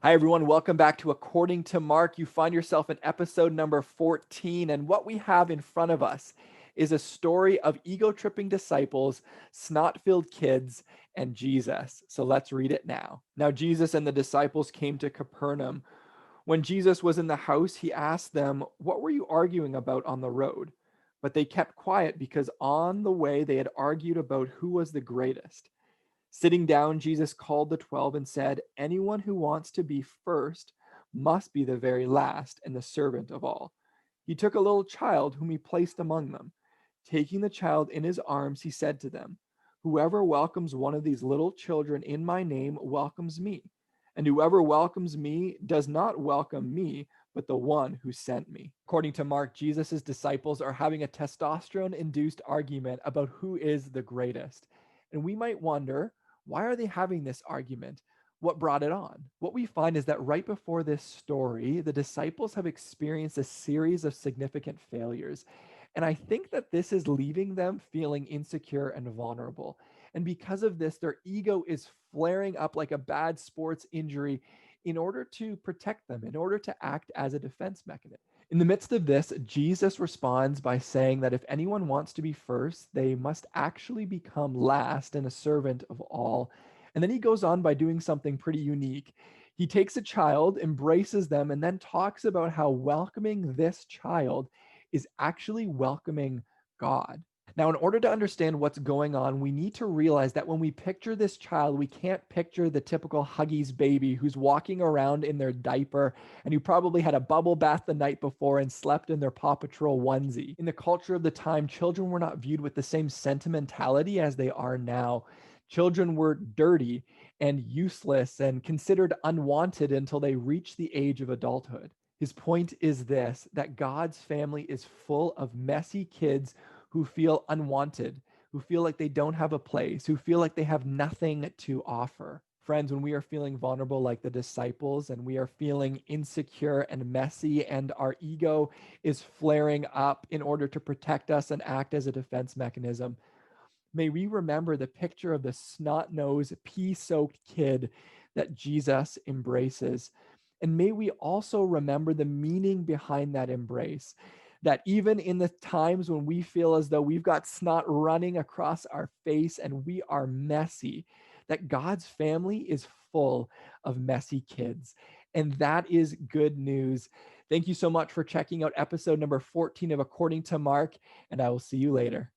Hi, everyone. Welcome back to According to Mark. You find yourself in episode number 14. And what we have in front of us is a story of ego tripping disciples, snot filled kids, and Jesus. So let's read it now. Now, Jesus and the disciples came to Capernaum. When Jesus was in the house, he asked them, "What were you arguing about on the road?" But they kept quiet because on the way they had argued about who was the greatest. Sitting down, Jesus called the 12 and said, "Anyone who wants to be first must be the very last and the servant of all." He took a little child whom he placed among them. Taking the child in his arms, he said to them, "Whoever welcomes one of these little children in my name welcomes me. And whoever welcomes me does not welcome me, but the one who sent me." According to Mark, Jesus' disciples are having a testosterone induced argument about who is the greatest. And we might wonder, why are they having this argument? What brought it on? What we find is that right before this story, the disciples have experienced a series of significant failures. And I think that this is leaving them feeling insecure and vulnerable. And because of this, their ego is flaring up like a bad sports injury in order to protect them, in order to act as a defense mechanism. In the midst of this, Jesus responds by saying that if anyone wants to be first, they must actually become last and a servant of all. And then he goes on by doing something pretty unique. He takes a child, embraces them, and then talks about how welcoming this child is actually welcoming God. Now, in order to understand what's going on, we need to realize that when we picture this child, we can't picture the typical Huggies baby who's walking around in their diaper and who probably had a bubble bath the night before and slept in their Paw Patrol onesie. In the culture of the time, children were not viewed with the same sentimentality as they are now. Children were dirty and useless and considered unwanted until they reached the age of adulthood. His point is this, that God's family is full of messy kids who feel unwanted, who feel like they don't have a place, who feel like they have nothing to offer. Friends, when we are feeling vulnerable like the disciples and we are feeling insecure and messy and our ego is flaring up in order to protect us and act as a defense mechanism, may we remember the picture of the snot-nosed, pea-soaked kid that Jesus embraces. And may we also remember the meaning behind that embrace, that even in the times when we feel as though we've got snot running across our face and we are messy, that God's family is full of messy kids. And that is good news. Thank you so much for checking out episode number 14 of According to Mark, and I will see you later.